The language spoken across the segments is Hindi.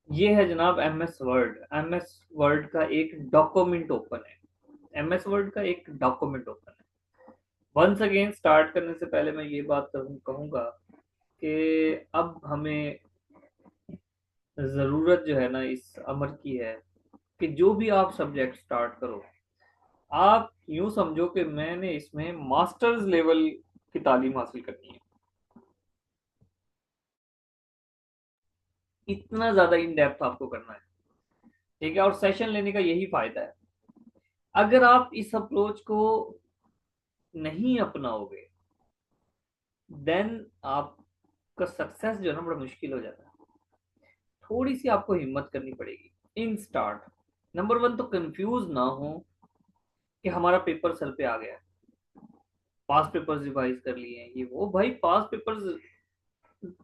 ये है जनाब एमएस वर्ड। एमएस वर्ड का एक डॉक्यूमेंट ओपन है। एमएस वर्ड का एक डॉक्यूमेंट ओपन है। वंस अगेन स्टार्ट करने से पहले मैं ये बात कहूंगा कि अब हमें जरूरत जो है ना इस अमर की है कि जो भी आप सब्जेक्ट स्टार्ट करो, आप यूं समझो कि मैंने इसमें मास्टर्स लेवल की तालीम हासिल करनी है। इतना ज्यादा इन डेप्थ आपको करना है। ठीक है, और सेशन लेने का यही फायदा है। अगर आप इस अप्रोच को नहीं अपनाओगे, देन आपका सक्सेस जो है ना बड़ा मुश्किल हो जाता है। थोड़ी सी आपको हिम्मत करनी पड़ेगी इन स्टार्ट। नंबर वन तो कंफ्यूज ना हो कि हमारा पेपर सर पे आ गया है, पास पेपर्स रिवाइज कर लिए हैं, ये वो भाई पास पेपर्स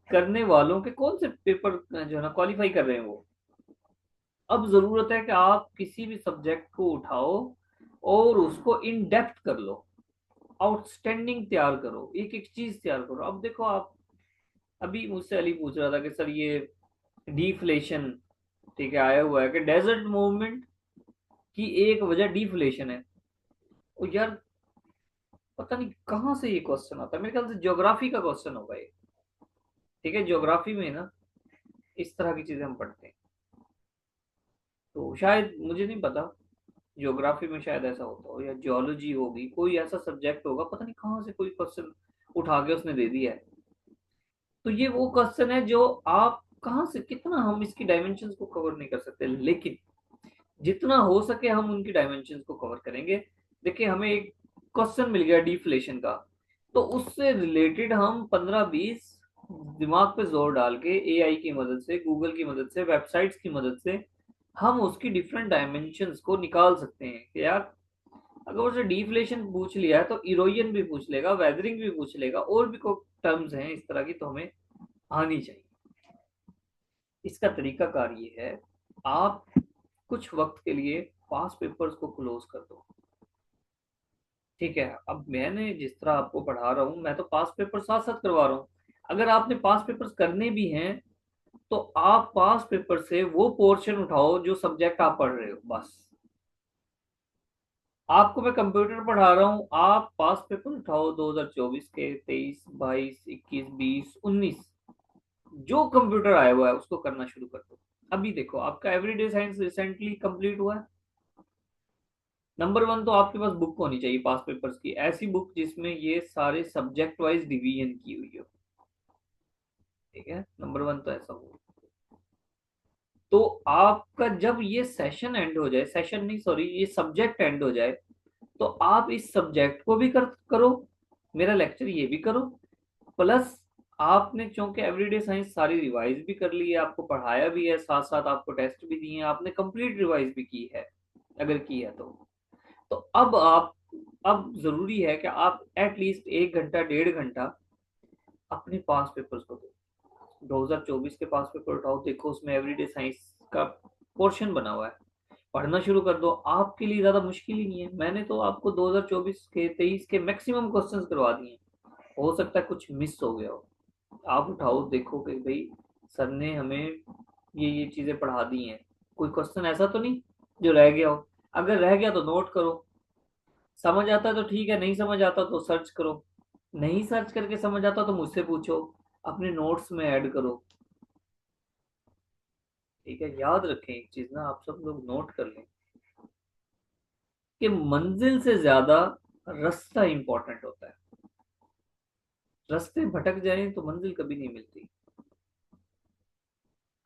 करने वालों के कौन से पेपर जो है ना क्वालिफाई कर रहे हैं वो। अब जरूरत है कि आप किसी भी सब्जेक्ट को उठाओ और उसको इन डेप्थ कर लो, आउटस्टैंडिंग तैयार करो, एक एक चीज तैयार करो। अब देखो आप, अभी मुझसे अली पूछ रहा था कि सर ये डिफ्लेशन, ठीक है, आया हुआ है कि डेजर्ट मूवमेंट की एक वजह डिफ्लेशन है। और यार पता नहीं कहाँ से ये क्वेश्चन आता है, मेरे ख्याल से ज्योग्राफी का क्वेश्चन होगा ये। ठीक है, ज्योग्राफी में ना इस तरह की चीजें हम पढ़ते हैं, तो शायद मुझे नहीं पता, ज्योग्राफी में शायद ऐसा होता हो या जियोलॉजी होगी, कोई ऐसा सब्जेक्ट होगा, पता नहीं कहाँ से कोई क्वेश्चन उठा के उसने दे दिया है। तो ये वो क्वेश्चन है जो आप कहाँ से कितना, हम इसकी डायमेंशंस को कवर नहीं कर सकते, लेकिन जितना हो सके हम उनकी डायमेंशंस को कवर करेंगे। देखिए हमें एक क्वेश्चन मिल गया डिफ्लेशन का, तो उससे रिलेटेड हम 15-20 दिमाग पे जोर डाल के एआई की मदद से, गूगल की मदद से, वेबसाइट्स की मदद से हम उसकी डिफरेंट डायमेंशंस को निकाल सकते हैं कि यार अगर उसे डिफ्लेशन पूछ लिया है तो इरोजन भी पूछ लेगा, वेदरिंग भी पूछ लेगा, और भी कोई टर्म्स हैं इस तरह की, तो हमें आनी चाहिए। इसका तरीकाकार ये है, आप कुछ वक्त के लिए पास पेपर्स को क्लोज कर दो। ठीक है, अब मैंने जिस तरह आपको पढ़ा रहा हूँ, मैं तो पास पेपर साथ साथ करवा रहा हूँ। अगर आपने पास पेपर्स करने भी हैं तो आप पास पेपर से वो पोर्शन उठाओ जो सब्जेक्ट आप पढ़ रहे हो बस। आपको मैं कंप्यूटर पढ़ा रहा हूँ, आप पास पेपर उठाओ 2024 के, 23, 22, 21, 20, 19, जो कंप्यूटर आया हुआ है उसको करना शुरू कर दो। अभी देखो आपका एवरीडे साइंस रिसेंटली कंप्लीट हुआ है। नंबर वन तो आपके पास बुक होनी चाहिए पास पेपर्स की, ऐसी बुक जिसमें ये सारे सब्जेक्ट वाइज डिवीजन की हुई हो। ठीक है, नंबर वन तो ऐसा हो। तो आपका जब ये सेशन एंड हो जाए, सेशन नहीं सॉरी, ये सब्जेक्ट एंड हो जाए, तो आप इस सब्जेक्ट को भी करो, मेरा लेक्चर ये भी करो, प्लस आपने चूंकि एवरीडे साइंस सारी रिवाइज भी कर ली है, आपको पढ़ाया भी है, साथ साथ आपको टेस्ट भी दिए हैं, आपने कंप्लीट रिवाइज भी की है, अगर की है तो अब जरूरी है कि आप एटलीस्ट 1 घंटा 1.5 घंटा अपने पास पेपर्स को दो। 2024 के पास पेपर उठाओ, देखो उसमें एवरीडे साइंस का पोर्शन बना हुआ है, पढ़ना शुरू कर दो। आपके लिए ज्यादा मुश्किल ही नहीं है, मैंने तो आपको 2024 के 23 के मैक्सिमम क्वेश्चंस करवा दिए। हो सकता है कुछ मिस हो गया हो, आप उठाओ देखो कि भाई सर ने हमें ये चीजें पढ़ा दी हैं, कोई क्वेश्चन ऐसा तो नहीं जो रह गया हो। अगर रह गया तो नोट करो, समझ आता है तो ठीक है, नहीं समझ आता तो सर्च करो, नहीं सर्च करके समझ आता तो मुझसे पूछो, अपने नोट्स में ऐड करो। ठीक है, याद रखें एक चीज ना, आप सब लोग नोट कर लें कि मंजिल से ज्यादा रास्ता इंपॉर्टेंट होता है। रास्ते भटक जाएं तो मंजिल कभी नहीं मिलती।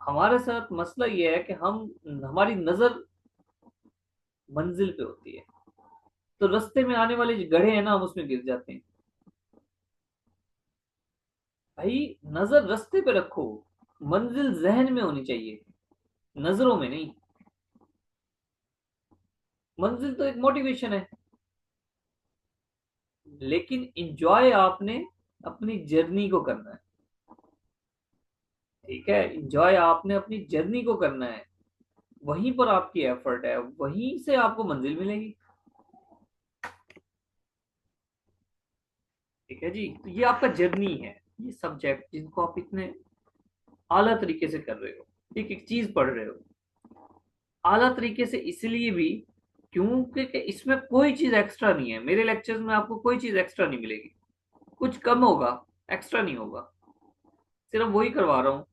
हमारे साथ मसला ये है कि हम, हमारी नजर मंजिल पे होती है, तो रास्ते में आने वाले जो गड्ढे हैं ना हम उसमें गिर जाते हैं। भाई नजर रास्ते पे रखो, मंजिल जहन में होनी चाहिए, नजरों में नहीं। मंजिल तो एक मोटिवेशन है, लेकिन इंजॉय आपने अपनी जर्नी को करना है। ठीक है, इंजॉय आपने अपनी जर्नी को करना है, वहीं पर आपकी एफर्ट है, वहीं से आपको मंजिल मिलेगी। ठीक है जी, तो ये आपका जर्नी है, ये सब्जेक्ट जिनको आप इतने आला तरीके से कर रहे हो। एक एक चीज पढ़ रहे हो आला तरीके से, इसलिए भी क्योंकि कि इसमें कोई चीज एक्स्ट्रा नहीं है। मेरे लेक्चर्स में आपको कोई चीज एक्स्ट्रा नहीं मिलेगी, कुछ कम होगा, एक्स्ट्रा नहीं होगा। सिर्फ वही करवा रहा हूँ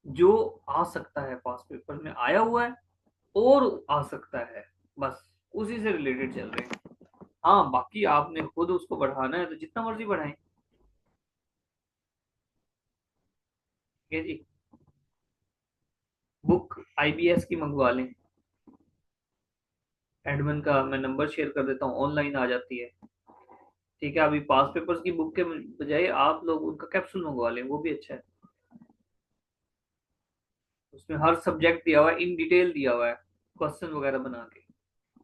जो आ सकता है, पास पेपर में आया हुआ है और आ सकता है, बस उसी से रिलेटेड चल रहे हैं। हाँ, बाकी आपने खुद उसको बढ़ाना है तो जितना मर्जी बढ़ाएं। ठीक है जी। बुक आईबीएस की मंगवा लें, एडमिन का मैं नंबर शेयर कर देता हूँ, ऑनलाइन आ जाती है। ठीक है, अभी पास पेपर्स की बुक के बजाय आप लोग उनका कैप्सूल मंगवा लें, वो भी अच्छा है। उसमें हर सब्जेक्ट दिया हुआ है, इन डिटेल दिया हुआ है, क्वेश्चन वगैरह बना के,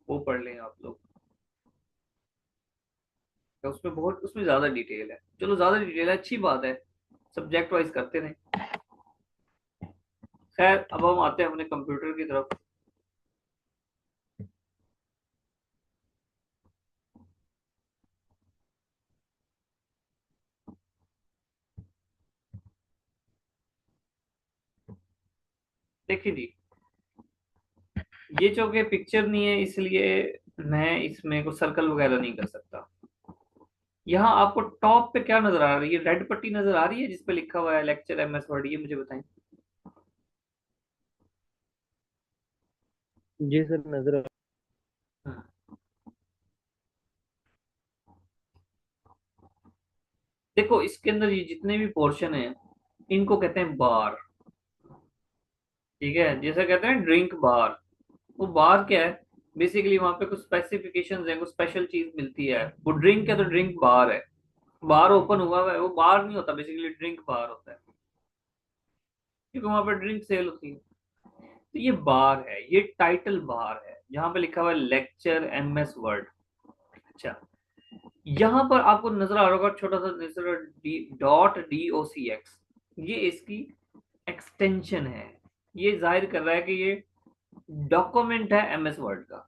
वो पढ़ लें आप लोग। तो उसमें बहुत, उसमें ज्यादा डिटेल है, चलो ज्यादा डिटेल है अच्छी बात है, सब्जेक्ट वाइज करते रहें। खैर, अब हम आते हैं अपने कंप्यूटर की तरफ। देखिए जी, ये जो कि पिक्चर नहीं है इसलिए मैं इसमें कुछ सर्कल वगैरह नहीं कर सकता। यहाँ आपको टॉप पे क्या नजर आ रही है, रेड पट्टी नजर आ रही है जिसपे लिखा हुआ है लेक्चर एमएस वर्ड, ये मुझे बताएं। जी सर, नजर हाँ। देखो, इसके अंदर ये जितने भी पोर्शन हैं इनको कहते हैं बार। ठीक है, जैसे कहते हैं ड्रिंक बार, वो बार क्या है? बेसिकली वहां पे कुछ स्पेसिफिकेशंस हैं, कुछ स्पेशल चीज मिलती है, वो ड्रिंक है तो ड्रिंक बार है। बार ओपन हुआ है, वो बार नहीं होता, बेसिकली ड्रिंक बार होता है, क्योंकि वहां पर ड्रिंक सेल होती है। तो ये बार है, ये टाइटल बार है जहां पे लिखा हुआ है लेक्चर एमएस वर्ड। अच्छा, यहां पर आपको नजर आ रहा होगा छोटा सा नजर, डी डॉट डी ओ सी एक्स, ये इसकी एक्सटेंशन है। ये जाहिर कर रहा है कि ये डॉक्यूमेंट है एमएस वर्ड का।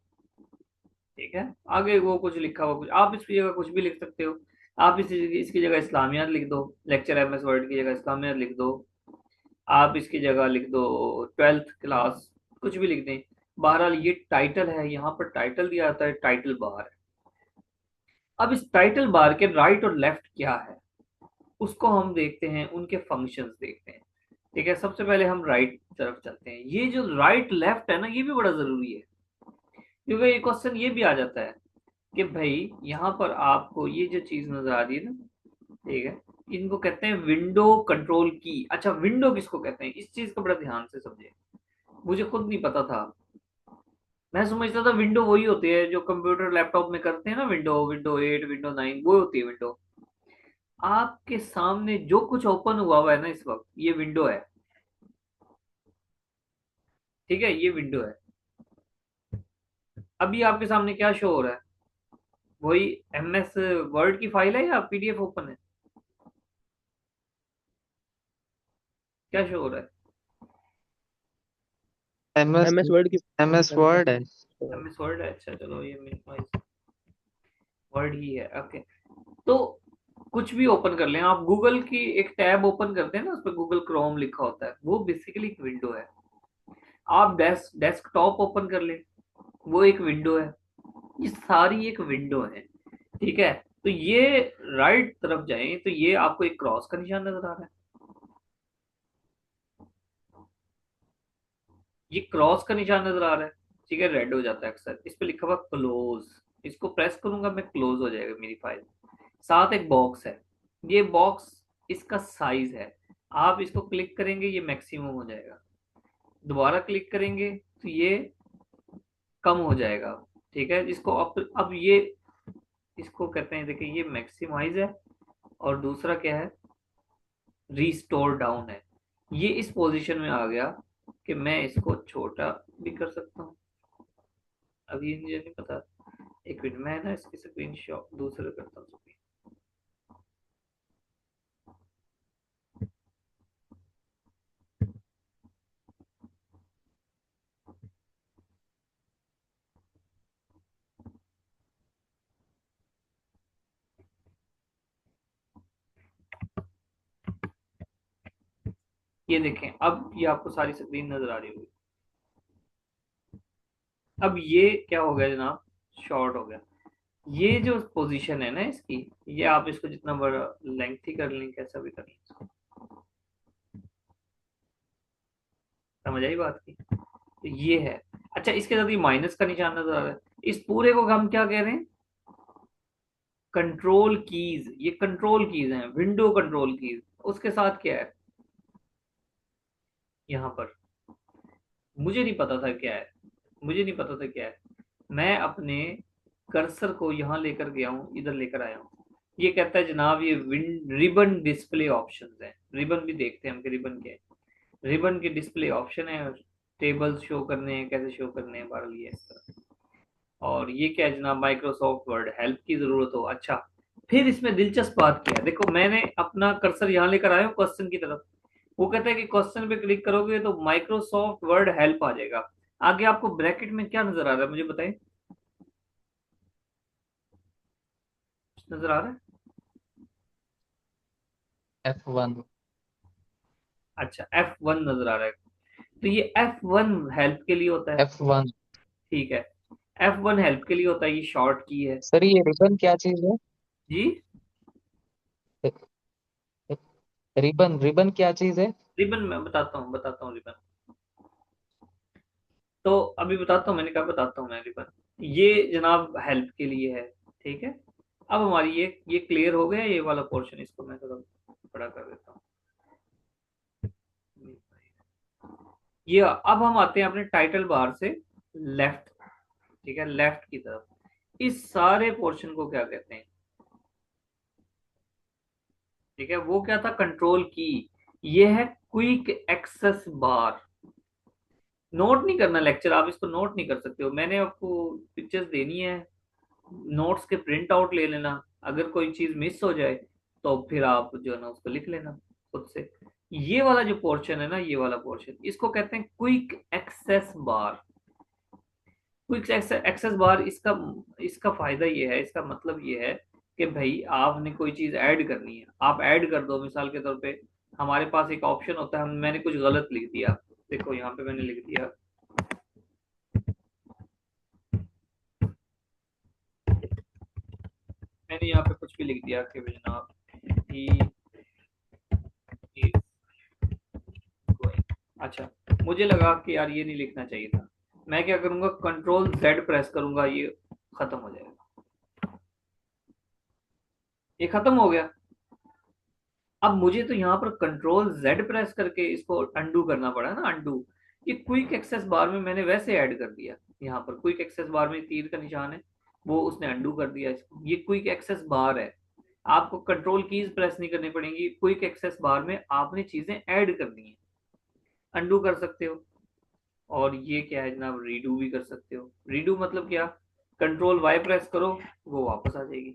ठीक है, आगे वो कुछ लिखा हुआ, कुछ आप इसकी जगह कुछ भी लिख सकते हो। आप इसकी जगह इस्लामियात लिख दो, लेक्चर एमएस वर्ड की जगह इस्लामियात लिख दो। आप इसकी जगह लिख दो ट्वेल्थ क्लास, कुछ भी लिख दें। बहरहाल ये टाइटल है, यहाँ पर टाइटल दिया जाता है, टाइटल बार है। अब इस टाइटल बार के राइट और लेफ्ट क्या है उसको हम देखते हैं, उनके फंक्शंस देखते हैं। ठीक है, सबसे पहले हम राइट तरफ चलते हैं। ये जो राइट लेफ्ट है ना, ये भी बड़ा जरूरी है, क्योंकि ये क्वेश्चन ये भी आ जाता है कि भाई यहाँ पर आपको ये जो चीज नजर आ रही है ना, ठीक है, इनको कहते हैं विंडो कंट्रोल की। अच्छा, विंडो किसको कहते हैं, इस चीज को बड़ा ध्यान से समझे, मुझे खुद नहीं पता था। मैं समझता था विंडो वही होती है जो कंप्यूटर लैपटॉप में करते हैं ना, विंडो विंडो 8 विंडो 9 वो होती है विंडो। आपके सामने जो कुछ ओपन हुआ है ना इस वक्त, ये विंडो है। ठीक है, ये विंडो है। अभी आपके सामने क्या शो हो रहा है? वही एमएस वर्ड की फाइल है या पीडीएफ ओपन है? क्या शो हो रहा है? एमएस एमएस वर्ड की। एमएस वर्ड है। एमएस वर्ड है, अच्छा चलो ये मिनिमाइज वर्ड ही है, ओके। तो कुछ भी ओपन कर लें आप, गूगल की एक टैब ओपन करते हैं ना, उस पर गूगल क्रोम लिखा होता है, वो बेसिकली एक विंडो है। आप डेस्कटॉप ओपन कर लें, वो एक विंडो है। ये सारी एक विंडो है। ठीक है, तो ये राइट तरफ जाएं तो ये आपको एक क्रॉस का निशान नजर आ रहा है। ये क्रॉस का निशान नजर आ रहा है। ठीक है, रेड हो जाता है अक्सर, इस पे लिखा हुआ क्लोज। इसको प्रेस करूंगा मैं, क्लोज हो जाएगा मेरी फाइल। साथ एक बॉक्स है, ये बॉक्स इसका साइज है। आप इसको क्लिक करेंगे ये मैक्सिमम हो जाएगा, दोबारा क्लिक करेंगे तो ये कम हो जाएगा। ठीक है, इसको अब ये इसको कहते हैं, देखिए ये मैक्सिमाइज है, और दूसरा क्या है, रिस्टोर डाउन है। ये इस पोजीशन में आ गया कि मैं इसको छोटा भी कर सकता हूँ। अब ये मुझे नहीं पता, एक मिनट मैं ना इसकी स्क्रीन शॉट दूसरे करता हूँ। ये देखें, अब ये आपको सारी स्क्रीन नजर आ रही होगी। अब ये क्या हो गया जनाब, शॉर्ट हो गया। ये जो पोजीशन है ना इसकी, ये आप इसको जितना बड़ा लेंथ ही कर लें, कैसा भी कर लें इसको। समझ आई बात की? तो ये है। अच्छा, इसके साथ ये माइनस का निशान नजर आ रहा है। इस पूरे को हम क्या कह रहे हैं, कंट्रोल कीज। ये कंट्रोल कीज हैं, विंडो कंट्रोल कीज। उसके साथ क्या है यहाँ पर, मुझे नहीं पता था क्या है, मुझे नहीं पता था क्या है। मैं अपने कर्सर को यहाँ लेकर गया हूँ, इधर लेकर आया हूँ। ये कहता है जनाब ये रिबन डिस्प्ले ऑप्शंस है। रिबन भी देखते हैं हम कि रिबन क्या है। रिबन के डिस्प्ले ऑप्शन है, टेबल्स शो करने हैं, कैसे शो करने हैं, बारह लिए इस तरह। और ये क्या है जनाब, माइक्रोसॉफ्ट वर्ड हेल्प की जरूरत हो। अच्छा, फिर इसमें दिलचस्प बात क्या है, देखो मैंने अपना कर्सर यहाँ लेकर आया हूँ क्वेश्चन की तरफ। वो कहता है कि क्वेश्चन पे क्लिक करोगे तो माइक्रोसॉफ्ट वर्ड हेल्प आ जाएगा। आगे आपको ब्रैकेट में क्या नजर आ रहा है, मुझे बताएं। नजर आ रहा है? F1। अच्छा, F1 नजर आ रहा है। तो ये F1 हेल्प के लिए होता है। F1। ठीक है, F1 हेल्प के लिए होता है, ये शॉर्ट की है। सर ये रिबन क्या चीज है? जी, रिबन रिबन क्या चीज है? रिबन मैं बताता हूँ रिबन। तो अभी बताता हूँ, मैंने कहा बताता हूँ मैं रिबन। ये जनाब हेल्प के लिए है। ठीक है, अब हमारी ये क्लियर हो गया ये वाला पोर्शन। इसको मैं थोड़ा बड़ा कर देता हूँ। ये अब हम आते हैं अपने टाइटल बार से लेफ्ट। ठीक है, लेफ्ट की तरफ। इस सारे पोर्शन को क्या कहते हैं? ठीक है, वो क्या था, कंट्रोल की। ये है क्विक एक्सेस बार। नोट नहीं करना लेक्चर, आप इसको नोट नहीं कर सकते हो, मैंने आपको पिक्चर्स देनी है। नोट्स के प्रिंट आउट ले लेना। अगर कोई चीज मिस हो जाए तो फिर आप जो है ना उसको लिख लेना खुद से। ये वाला जो पोर्शन है ना, ये वाला पोर्शन, इसको कहते हैं क्विक एक्सेस बार। क्विक एक्सेस बार, इसका इसका फायदा ये है, इसका मतलब ये है कि भाई आपने कोई चीज ऐड करनी है, आप ऐड कर दो। मिसाल के तौर पे हमारे पास एक ऑप्शन होता है, मैंने कुछ गलत लिख दिया। देखो यहाँ पे मैंने लिख दिया, मैंने यहाँ पे कुछ भी लिख दिया कि जनाब ही इज गोइंग। अच्छा, मुझे लगा कि यार ये नहीं लिखना चाहिए था। मैं क्या करूंगा, कंट्रोल जेड प्रेस करूंगा, ये खत्म हो जाएगा। ये खत्म हो गया। अब मुझे तो यहाँ पर कंट्रोल जेड प्रेस करके इसको अंडू करना पड़ा ना, अंडू। ये क्विक एक्सेस बार में मैंने वैसे ऐड कर दिया। यहाँ पर क्विक एक्सेस बार में तीर का निशान है, वो उसने अंडू कर दिया इसको। ये क्विक एक्सेस बार है। आपको कंट्रोल कीज प्रेस नहीं करनी पड़ेंगी, क्विक एक्सेस बार में आपने चीजें ऐड करनी है। अंडू कर सकते हो। और ये क्या है जनाब, रीडू भी कर सकते हो। रीडू मतलब क्या, कंट्रोल वाई प्रेस करो, वो वापस आ जाएगी।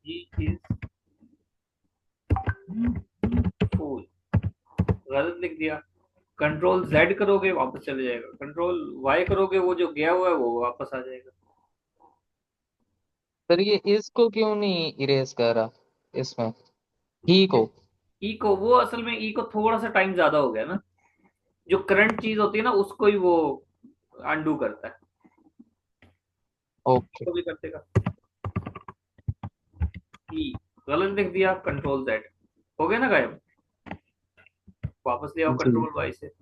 ये इज फूल, गलत लिख दिया। कंट्रोल जेड करोगे वापस चले जाएगा, कंट्रोल वाई करोगे वो जो गया हुआ है वो वापस आ जाएगा। सर ये इसको क्यों नहीं इरेज कर रहा इसमें, ही को? ई को, वो असल में ई को थोड़ा सा टाइम ज्यादा हो गया ना। जो करंट चीज होती है ना उसको ही वो अंडू करता है। ओके। तो भी कर देगा। ई गलत लिख दिया, कंट्रोल जेड, हो गया ना गायब। वापस ले आओ जी। कंट्रोल वाई से।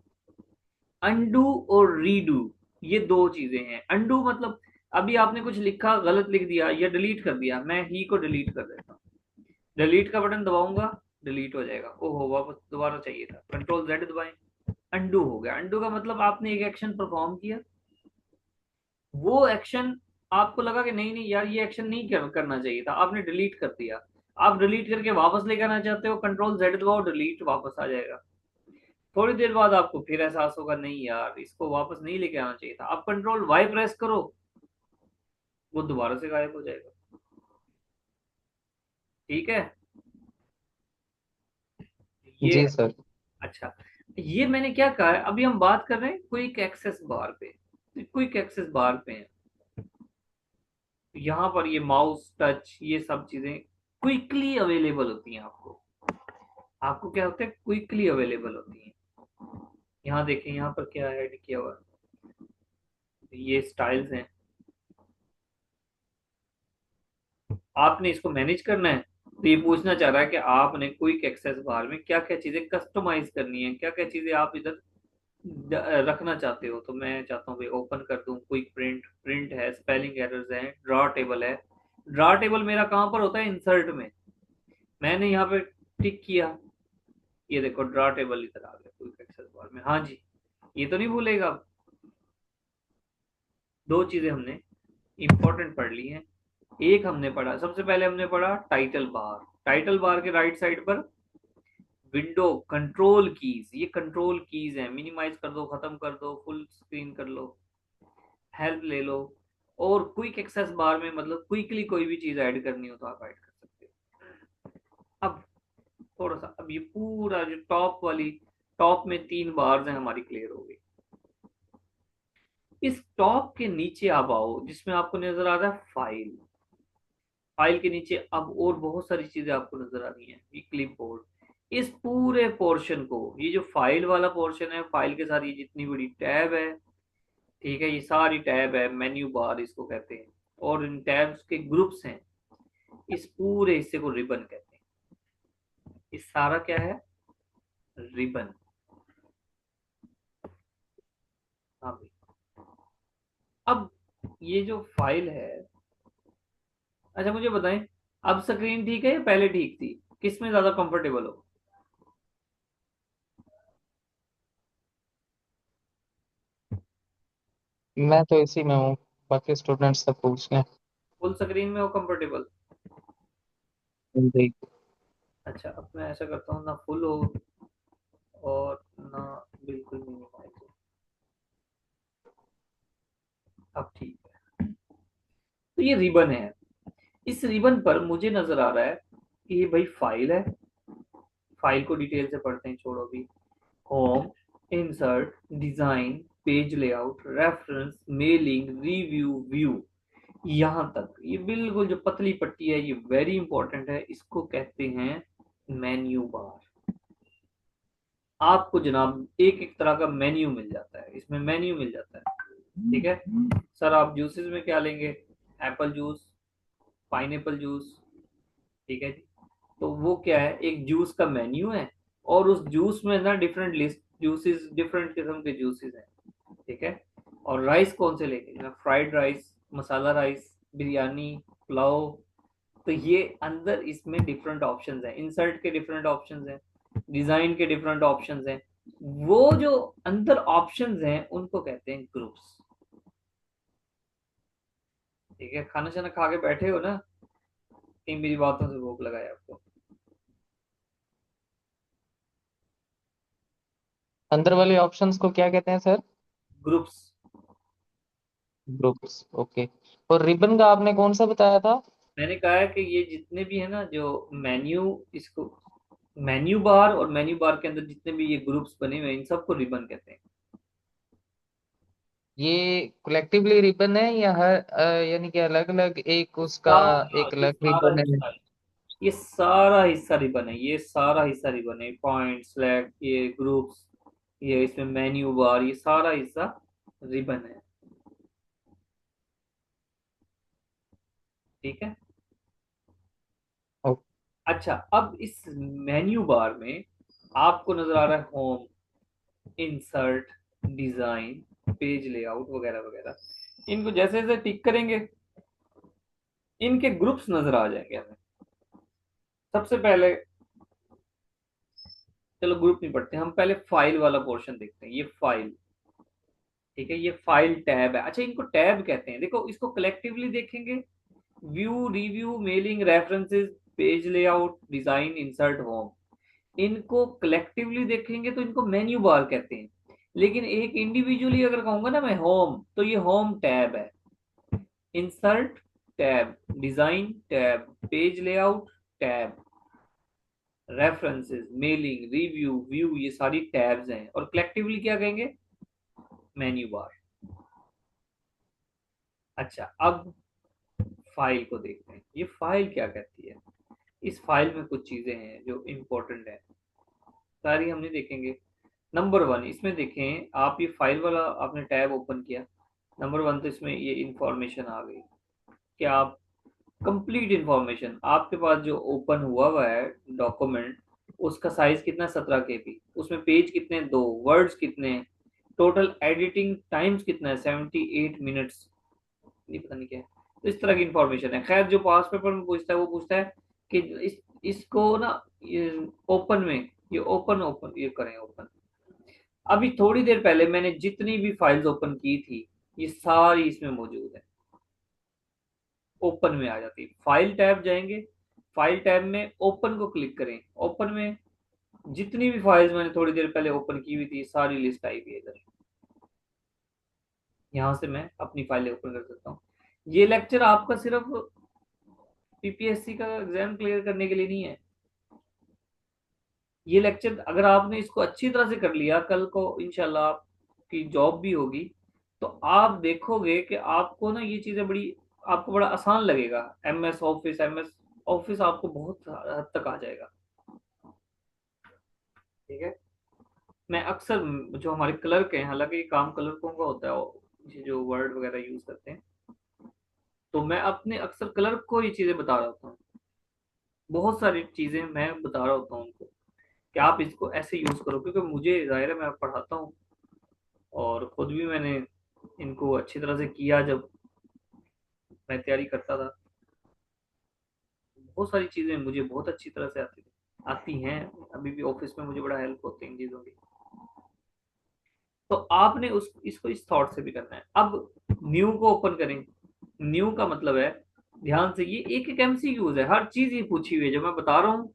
अंडू और रीडू, ये दो चीजें हैं। अंडू मतलब अभी आपने कुछ लिखा, गलत लिख दिया या डिलीट कर दिया, मैं ही को डिलीट कर देता हूँ। डिलीट का बटन दबाऊंगा, डिलीट हो जाएगा। ओहो, वापस दोबारा चाहिए था, कंट्रोल जेड दबाएं, अंडू हो गया। अंडू का मतलब आपने एक एक्शन परफॉर्म किया, वो एक्शन आपको लगा कि नहीं नहीं यार ये एक्शन नहीं करना चाहिए था, आपने डिलीट कर दिया। आप डिलीट करके वापस लेकर आना चाहते हो, कंट्रोल जेड दबाओ, डिलीट वापस आ जाएगा। थोड़ी देर बाद आपको फिर एहसास होगा नहीं यार इसको वापस नहीं लेके आना चाहिए था, आप कंट्रोल वाई प्रेस करो, वो दोबारा से गायब हो जाएगा। ठीक है, ये जी है। सर। अच्छा, ये मैंने क्या कहा है, अभी हम बात कर रहे हैं क्विक एक्सेस बार पे। क्विक एक्सेस बार पे हैं, यहाँ पर ये माउस टच ये सब चीजें क्विकली अवेलेबल होती हैं आपको। आपको क्या होता है, क्विकली अवेलेबल होती हैं। यहाँ देखें, यहाँ पर क्या ऐड किया हुआ है, ये स्टाइल्स हैं। आपने इसको मैनेज करना है, तो ये पूछना चाह रहा है कि आपने क्विक एक्सेस बार में क्या क्या चीजें कस्टमाइज करनी है, क्या क्या चीजें आप इधर रखना चाहते हो। तो मैं चाहता हूँ भाई ओपन कर दूं, क्विक प्रिंट, प्रिंट है, स्पेलिंग एरर्स है, ड्रॉ टेबल है। ड्रॉ टेबल मेरा कहाँ पर होता है, इंसर्ट में। मैंने यहाँ पे टिक किया, ये देखो ड्रॉ टेबल इधर आ गया क्विक एक्सेस बार में। हाँ जी, ये तो नहीं भूलेगा अब। दो चीजें हमने इंपॉर्टेंट पढ़ ली हैं। एक हमने पढ़ा, सबसे पहले हमने पढ़ा टाइटल बार। टाइटल बार के राइट साइड पर विंडो कंट्रोल कीज, ये कंट्रोल कीज है। मिनिमाइज कर दो, खत्म कर दो, फुल स्क्रीन कर लो, हेल्प ले लो। और क्विक एक्सेस बार में मतलब क्विकली कोई भी चीज ऐड करनी हो तो आप ऐड कर सकते हो। अब थोड़ा सा, अब ये पूरा जो टॉप वाली, टॉप में तीन बार्स हैं हमारी, क्लियर हो गई। इस टॉप के नीचे आप आओ, जिसमें आपको नजर आ रहा है फाइल। फाइल के नीचे अब और बहुत सारी चीजें आपको नजर आ रही हैं, ये क्लिप बोर्ड। इस पूरे पोर्शन को, ये जो फाइल वाला पोर्शन है, फाइल के साथ ये जितनी बड़ी टैब है, ठीक है, ये सारी टैब है, मेन्यू बार इसको कहते हैं। और इन टैब्स के ग्रुप्स हैं। इस पूरे हिस्से को रिबन कहते हैं। इस सारा क्या है, रिबन। हाँ भाई। अब ये जो फाइल है, अच्छा मुझे बताएं, अब स्क्रीन ठीक है या पहले ठीक थी, किस में ज्यादा कंफर्टेबल हो। मैं तो इसी में हूँ, बाकी स्टूडेंट्स से पूछ लें। फुल स्क्रीन में हो कंफर्टेबल। जी। अच्छा, अब मैं ऐसा करता हूँ, ना फुल हो और ना बिल्कुल मिनिमाइज हो। अब ठीक है। तो ये रिबन है। इस रिबन पर मुझे नजर आ रहा है कि ये भाई फाइल है। फाइल को डिटेल से पढ़ते हैं, छोड़ो अभी। Home, insert, design, page layout, reference, mailing, review, view, यहां तक ये बिल्कुल जो पतली पट्टी है, ये वेरी इंपॉर्टेंट है, इसको कहते हैं मेन्यू बार। आपको जनाब एक एक तरह का मेन्यू मिल जाता है, इसमें मेन्यू मिल जाता है, ठीक है। सर आप जूसेस में क्या लेंगे, एप्पल जूस, पाइनएप्पल जूस, ठीक है जी। तो वो क्या है, एक जूस का मेन्यू है। और उस जूस में ना डिफरेंट लिस्ट जूसेस, डिफरेंट किस्म के जूसेस हैं, ठीक है। और राइस कौन से लेंगे, फ्राइड राइस, मसाला राइस, बिरयानी, पुलाव। तो ये अंदर इसमें डिफरेंट ऑप्शंस हैं, इंसर्ट के डिफरेंट ऑप्शंस हैं, डिजाइन के डिफरेंट ऑप्शंस हैं। वो जो अंदर ऑप्शंस हैं उनको कहते हैं ग्रुप्स, ठीक है। खाना शाना खा के बैठे हो ना, कहीं मेरी बातों से भूख लगा है आपको। अंदर वाले ऑप्शंस को क्या कहते हैं सर? ग्रुप्स। Groups, okay. और रिबन का आपने कौन सा बताया था? मैंने कहा है कि ये जितने भी है ना जो मेन्यू, इसको मेन्यू बार, और मेन्यू बार के अंदर जितने भी ये ग्रुप्स बने हुए हैं, इन सबको रिबन कहते हैं। ये कलेक्टिवली रिबन है या हर यानी कि अलग अलग एक उसका एक ये अलग सारा रिबन है? हिस्सा, ये सारा हिस्सा रिबन है, ये सारा हिस्सा रिबन है, पॉइंट, सेलेक्ट, ये ग्रुप्स, ये इसमें मेन्यू बार, ये सारा हिस्सा रिबन है, ठीक है। ओके। अच्छा, अब इस मेन्यू बार में आपको नजर आ रहा है home, insert, design, page layout वगैरह वगैरह। इनको जैसे जैसे टिक करेंगे, इनके ग्रुप्स नजर आ जाएंगे हमें। सबसे पहले, चलो ग्रुप नहीं पढ़ते, हम पहले फाइल वाला पोर्शन देखते हैं। ये फाइल, ठीक है, ये फाइल टैब है। अच्छा, इनको टैब कहते हैं। देखो इसको कलेक्टिवली देखेंगे, view, review, mailing, references, page layout, design, insert, home. इनको कलेक्टिवली देखेंगे तो इनको मेन्यू बार कहते हैं। लेकिन एक इंडिविजुअली अगर कहूंगा ना मैं, होम, तो ये होम टैब है। Insert tab, design tab, page layout tab, references, mailing, review, view, ये सारी टैब्स हैं। और कलेक्टिवली क्या कहेंगे, मेन्यू बार। अच्छा, अब फाइल को देखते हैं, ये फाइल क्या कहती है। इस फाइल में कुछ चीजें हैं जो इम्पोर्टेंट है, सारी हम नहीं देखेंगे। नंबर वन, इसमें देखें आप, ये फाइल वाला आपने टैब ओपन किया, नंबर वन तो इसमें ये इंफॉर्मेशन आ गई कि आप, कंप्लीट इंफॉर्मेशन आपके पास जो ओपन हुआ है डॉक्यूमेंट, उसका साइज कितना, 17 KB, उसमें पेज कितने, दो, वर्ड्स कितने हैं, टोटल एडिटिंग टाइम्स कितना है, 78 मिनट्स, नहीं पता नहीं क्या है। तो इस तरह की इंफॉर्मेशन है। खैर, जो पास पेपर में पूछता है वो पूछता है कि इसको ना, ये ओपन में, ये ओपन ओपन ये करें ओपन। अभी थोड़ी देर पहले मैंने जितनी भी फाइल्स ओपन की थी, ये सारी इसमें मौजूद है, ओपन में आ जाती है। फाइल टैब जाएंगे, फाइल टैब में ओपन को क्लिक करें, ओपन में जितनी भी फाइल्स मैंने थोड़ी देर पहले ओपन की हुई थी, सारी लिस्ट आई हुई है इधर। यहां से मैं अपनी फाइलें ओपन कर सकता हूँ। ये लेक्चर आपका सिर्फ पीपीएससी का एग्जाम क्लियर करने के लिए नहीं है। ये लेक्चर अगर आपने इसको अच्छी तरह से कर लिया, कल को इंशाल्लाह आपकी जॉब भी होगी, तो आप देखोगे कि आपको ना ये चीजें बड़ी, आपको बड़ा आसान लगेगा। एम एस ऑफिस आपको बहुत हद तक आ जाएगा। ठीक है। मैं अक्सर, जो हमारे क्लर्क हैं, हालांकि ये काम क्लर्कों का होता है, ये जो वर्ड वगैरह यूज करते हैं, तो मैं अपने अक्सर क्लर्क को ये चीजें बता रहा होता हूँ। बहुत सारी चीजें मैं बता रहा होता हूँ उनको कि आप इसको ऐसे यूज करो, क्योंकि मुझे जाहिर है मैं पढ़ाता हूँ, और खुद भी मैंने इनको अच्छी तरह से किया जब मैं तैयारी करता था। बहुत सारी चीजें मुझे बहुत अच्छी तरह से आती हैं। अभी भी ऑफिस में मुझे बड़ा हेल्प होती है इन चीजों की। तो आपने उस इसको इस थॉट से भी करना है। अब न्यू को ओपन करें। न्यू का मतलब है, ध्यान से, ये एक एक एमसीक्यूज है, हर चीज ये पूछी हुई है जो मैं बता रहा हूँ,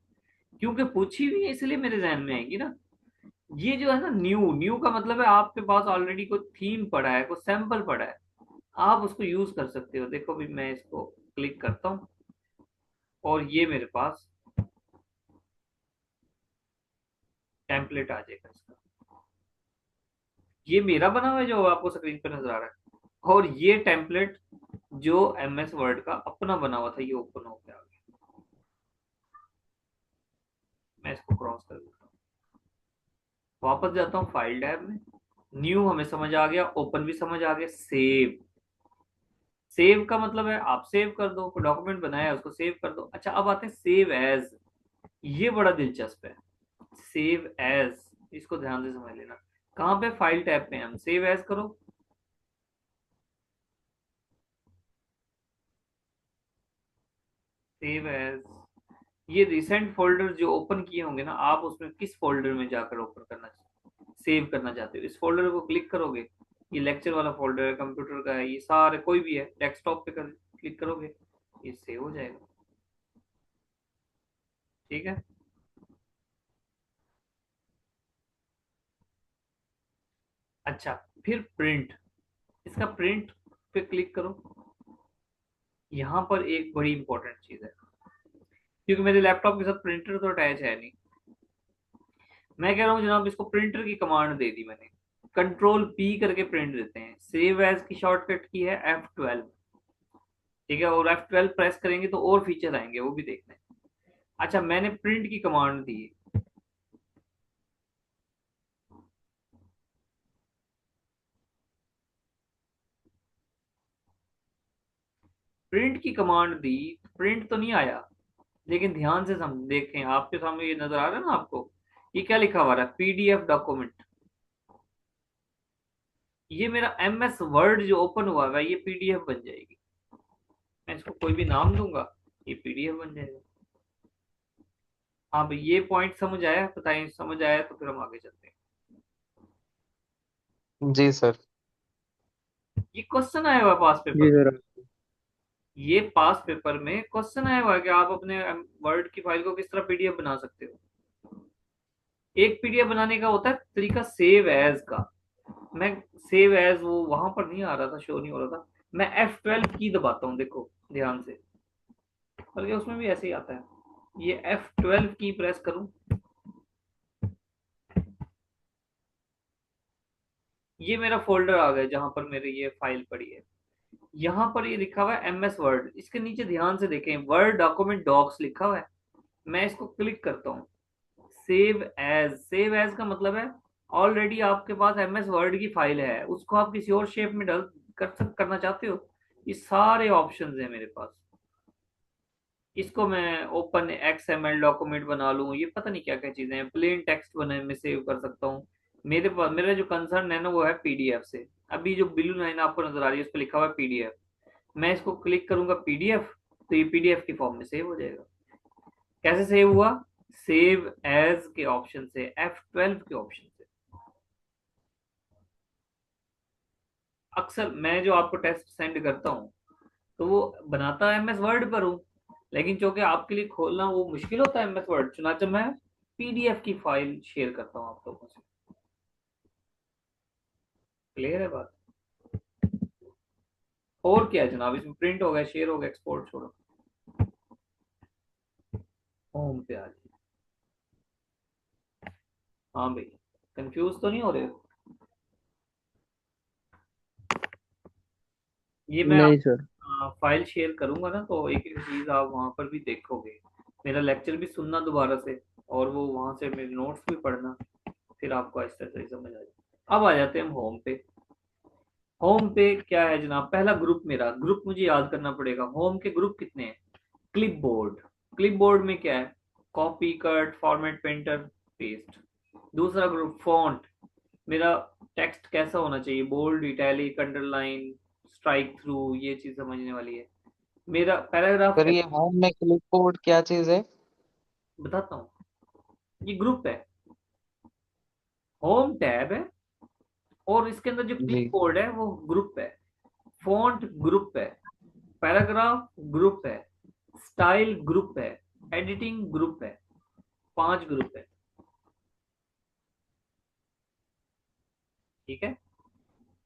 क्योंकि पूछी हुई है इसलिए मेरे जहन में आएगी ना। ये जो है ना, न्यू, न्यू का मतलब है आपके पास ऑलरेडी कोई थीम पड़ा है, कोई सैंपल पड़ा है, आप उसको यूज कर सकते हो। देखो भी, मैं इसको क्लिक करता हूँ और ये मेरे पास टेम्पलेट आ जाएगा इसका। ये मेरा बना हुआ है जो आपको स्क्रीन पर नजर आ रहा है, और ये टेम्पलेट जो MS वर्ड का अपना बना हुआ था, ये ओपन होकर आ गया। मैं इसको क्रॉस कर देता हूँ, वापस जाता हूँ फाइल टैब में। न्यू हमें समझ आ गया, ओपन भी समझ आ गया, सेव। सेव का मतलब है आप सेव कर दो, डॉक्यूमेंट बनाया है उसको सेव कर दो। अच्छा, अब आते हैं सेव एज। ये बड़ा दिलचस्प है, सेव एज, इसको ध्यान से समझ लेना। कहाँ पे, फाइल टैब पे हम सेव एज करो। सेव एज, ये रिसेंट फोल्डर जो ओपन किए होंगे ना, आप उसमें किस फोल्डर में जाकर ओपन करना, सेव करना चाहते हो, इस फोल्डर को क्लिक करोगे। ये लेक्चर वाला फोल्डर है, कंप्यूटर का है, ये सारे कोई भी है, डेस्कटॉप पे क्लिक करोगे, ये सेव हो जाएगा। ठीक है। अच्छा, फिर प्रिंट, इसका प्रिंट पे क्लिक करो। यहाँ पर एक बड़ी इंपॉर्टेंट चीज है, क्योंकि मेरे लैपटॉप के साथ प्रिंटर तो अटैच है नहीं। मैं कह रहा हूँ जनाब, इसको प्रिंटर की कमांड दे दी मैंने, Ctrl+P करके प्रिंट देते हैं। सेव एज की शॉर्टकट की है F12। ठीक है, और F12 प्रेस करेंगे तो और फीचर आएंगे, वो भी देखना है। अच्छा, मैंने प्रिंट की कमांड दी, प्रिंट की कमांड दी, प्रिंट तो नहीं आया, लेकिन ध्यान से सम देखें, आपके सामने ये नजर आ रहा है ना आपको, ये क्या लिखा हुआ है, PDF डॉक्यूमेंट। ये मेरा MS वर्ड जो ओपन हुआ है, ये PDF बन जाएगी। मैं इसको कोई भी नाम दूंगा, ये PDF बन जाएगा। हाँ भाई, ये पॉइंट समझ आया, बताइए समझ आया तो फिर हम आगे चलते हैं। जी सर। ये क्वेश्चन आया हुआ पास पेपर जी में, सर। ये पास पेपर में क्वेश्चन आया हुआ है कि आप अपने वर्ड की फाइल को किस तरह PDF बना सकते हो। एक PDF बनाने का होता है तरीका सेव एज का। मैं सेव एज, वो वहां पर नहीं आ रहा था, शो नहीं हो रहा था। मैं F12 की दबाता हूँ, देखो ध्यान से, बल्कि उसमें भी ऐसे ही आता है। ये F12 की प्रेस करूं, ये मेरा फोल्डर आ गया जहां पर मेरी ये फाइल पड़ी है। यहाँ पर ये लिखा हुआ है MS वर्ड, इसके नीचे ध्यान से देखें, वर्ड डॉक्यूमेंट डॉक्स लिखा हुआ है। मैं इसको क्लिक करता हूँ, सेव एज, सेव एज का मतलब है ऑलरेडी आपके पास MS वर्ड की फाइल है, उसको आप किसी और शेप में डाल करना चाहते हो, ये सारे ऑप्शंस हैं मेरे पास। इसको मैं ओपन XML डॉक्यूमेंट बना लूँ, ये पता नहीं क्या क्या चीजें हैं, प्लेन टेक्स्ट बने में सेव कर सकता हूँ। मेरे पास, मेरा जो कंसर्न है ना वो है PDF से। अभी जो ब्लू लाइन आपको नजर आ रही है उस पर लिखा हुआ है PDF, मैं इसको क्लिक करूंगा PDF, तो ये PDF की फॉर्म में सेव हो जाएगा। कैसे सेव हुआ? सेव एज के ऑप्शन से, F12 के ऑप्शन से। अक्सर मैं जो आपको टेस्ट सेंड करता हूँ तो वो बनाता MS वर्ड पर हूँ, लेकिन चूंकि आपके लिए खोलना वो मुश्किल होता है MS वर्ड, चुनाचा मैं PDF की फाइल शेयर करता हूँ आप लोगों से। क्लियर है बात? और क्या है जनाब, इसमें प्रिंट हो गया, शेयर हो गया, एक्सपोर्ट छोड़ो, होम पे आ जाइए। हाँ भाई, कंफ्यूज तो नहीं हो रहे हो? ये मैं नहीं सर। फाइल शेयर करूंगा ना, तो एक एक चीज आप वहां पर भी देखोगे, मेरा लेक्चर भी सुनना दोबारा से, और वो वहां से मेरे नोट्स भी पढ़ना, फिर आपको आहिस्ता आहिस्ता समझ आ जाए। अब आ जाते हैं हम होम पे। होम पे क्या है जनाब? पहला ग्रुप, मेरा ग्रुप मुझे याद करना पड़ेगा। होम के ग्रुप कितने हैं? क्लिपबोर्ड, क्लिपबोर्ड में क्या है? Copy, cut, format, painter, paste. दूसरा ग्रुप फॉन्ट, मेरा टेक्स्ट कैसा होना चाहिए? Bold, italic, underline, strike through, ये चीज समझने वाली है। मेरा पैराग्राफ सर ये कैसा? होम में क्लिपबोर्ड क्या चीज है? बताता हूँ, ये ग्रुप है, होम टैब है, और इसके अंदर जो जी। क्लिपबोर्ड है वो ग्रुप है। फॉन्ट ग्रुप है, पैराग्राफ ग्रुप है, स्टाइल ग्रुप है, एडिटिंग ग्रुप है, 5 ग्रुप है। ठीक है,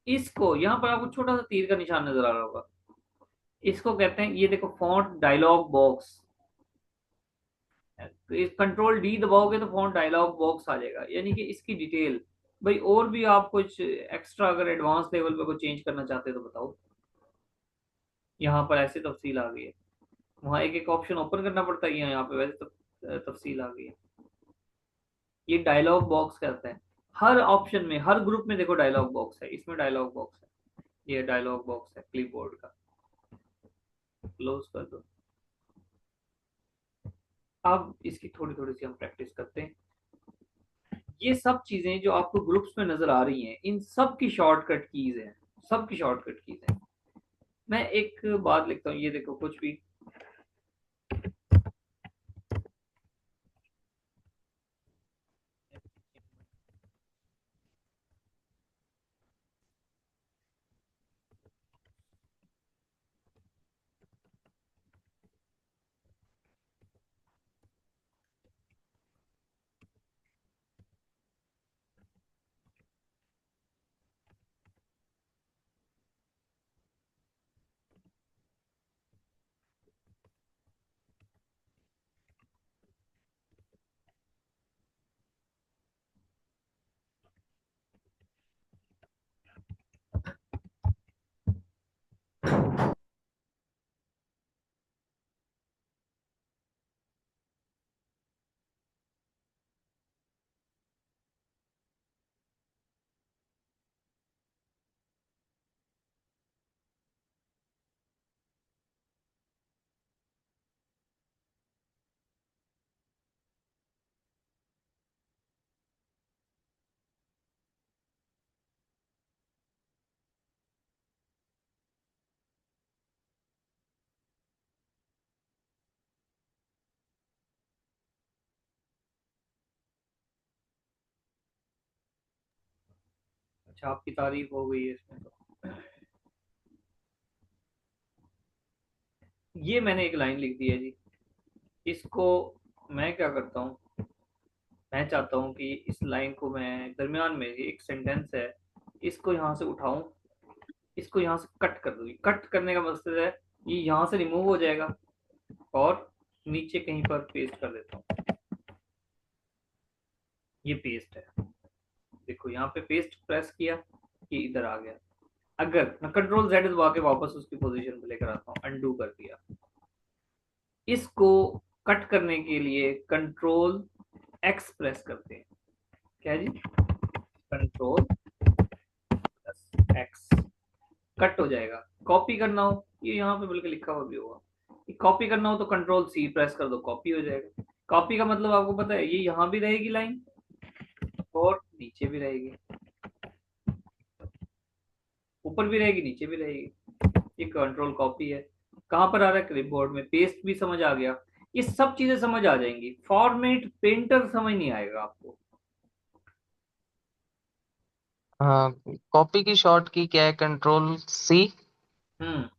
इसको यहाँ पर आपको छोटा सा तीर का निशान नजर आ रहा होगा, इसको कहते हैं, ये देखो, फॉन्ट डायलॉग बॉक्स। तो इस कंट्रोल D दबाओगे तो फॉन्ट डायलॉग बॉक्स आ जाएगा, यानी कि इसकी डिटेल। भाई और भी आप कुछ एक्स्ट्रा अगर एडवांस लेवल पे कुछ चेंज करना चाहते हो तो बताओ। यहाँ पर ऐसे तफसील आ गई है, वहाँ एक एक ऑप्शन ओपन करना पड़ता है, यहाँ पे वैसे तफसील आ गई है। ये डायलॉग बॉक्स कहते हैं, हर ऑप्शन में, हर ग्रुप में देखो डायलॉग बॉक्स है, इसमें डायलॉग बॉक्स है, ये डायलॉग बॉक्स है क्लिपबोर्ड का। क्लोज कर दो। अब इसकी थोड़ी थोड़ी सी हम प्रैक्टिस करते हैं। ये सब चीजें जो आपको ग्रुप्स में नजर आ रही हैं, इन सब की शॉर्टकट कीज हैं, सब की शॉर्टकट कीज हैं। मैं एक बात लिखता हूँ, ये देखो, कुछ भी अच्छा, आपकी तारीफ हो गई है इसमें तो। ये मैंने एक लाइन लिख दी है जी, इसको मैं क्या करता हूँ, मैं चाहता हूँ कि इस लाइन को मैं दरमियान में, ये एक सेंटेंस है, इसको यहाँ से उठाऊं, इसको यहाँ से कट कर दूँ। कट करने का मकसद है ये यहाँ से रिमूव हो जाएगा, और नीचे कहीं पर पेस्ट कर देता हूँ। ये पेस्ट है, देखो यहाँ पे पेस्ट प्रेस किया, ये इधर आ गया। अगर मैं कंट्रोल जेड दबा के वापस उसकी पोजीशन पे लेकर आता हूँ, अनडू कर दिया। इसको कट करने के लिए कंट्रोल एक्स प्रेस करते हैं। क्या है जी? कंट्रोल प्लस एक्स, कट हो जाएगा। कॉपी करना हो, ये यहाँ पे बल्कि लिखा हुआ भी होगा, कॉपी करना हो तो कंट्रोल सी प्रेस कर दो, कॉपी हो जाएगा। कॉपी का मतलब आपको पता है, ये यहाँ भी रहेगी लाइन और नीचे भी रहेगी, ऊपर भी रहेगी नीचे भी रहेगी। ये कंट्रोल कॉपी है। कहां पर आ रहा है? क्लिपबोर्ड में। पेस्ट भी समझ आ गया, ये सब चीजें समझ आ जाएंगी। फॉर्मेट पेंटर समझ नहीं आएगा आपको। हाँ, कॉपी की शॉर्ट की क्या है? Control C. हम्म।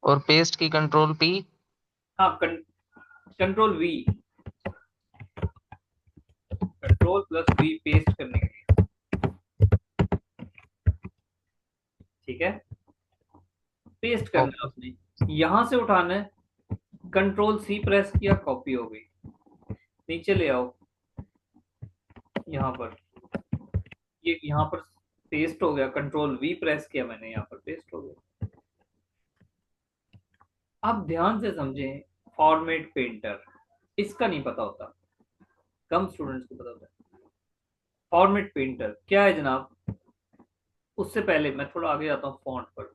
और पेस्ट की कंट्रोल पी। हाँ, control V, control plus V paste करने के लिए। ठीक है, पेस्ट करना है आपने, यहां से उठाना है। कंट्रोल सी प्रेस किया, कॉपी हो गई। नीचे ले आओ, यहाँ पर, ये यहाँ पर पेस्ट हो गया। कंट्रोल वी प्रेस किया मैंने, यहाँ पर पेस्ट हो गया। आप ध्यान से समझें, फॉर्मेट पेंटर, इसका नहीं पता होता, कम स्टूडेंट्स को पता होता है। फॉर्मेट पेंटर क्या है जनाब? उससे पहले मैं थोड़ा आगे जाता हूँ फॉन्ट पर।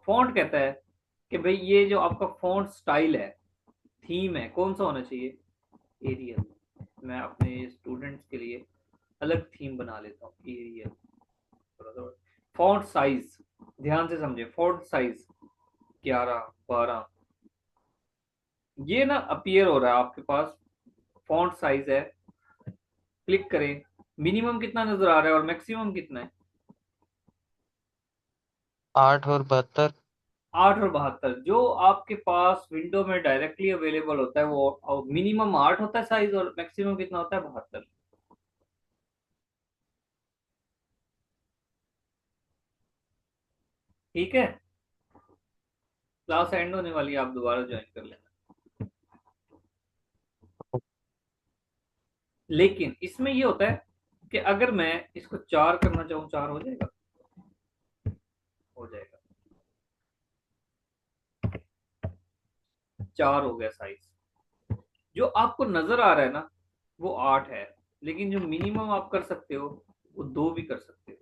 फॉन्ट कहता है कि भाई ये जो आपका फॉन्ट स्टाइल है, थीम है, कौन सा होना चाहिए? एरियल। मैं अपने स्टूडेंट्स के लिए अलग थीम बना लेता हूँ, एरियल। फॉन्ट साइज, ध्यान से समझे, फॉन्ट साइज 11, 12, ये ना अपीयर हो रहा है आपके पास। फॉन्ट साइज है, क्लिक करें, मिनिमम कितना नजर आ रहा है और मैक्सिमम कितना है? 8 और 72। 8 और 72। जो आपके पास विंडो में डायरेक्टली अवेलेबल होता है वो मिनिमम 8 होता है साइज, और मैक्सिमम कितना होता है? 72। ठीक है, क्लास एंड होने वाली है, आप दोबारा ज्वाइन कर लेना। लेकिन इसमें ये होता है कि अगर मैं इसको 4 करना चाहूँ, 4 हो जाएगा? हो जाएगा, 4 हो गया साइज। जो आपको नजर आ रहा है ना, वो 8 है, लेकिन जो मिनिमम आप कर सकते हो वो 2 भी कर सकते हो।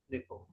देखो,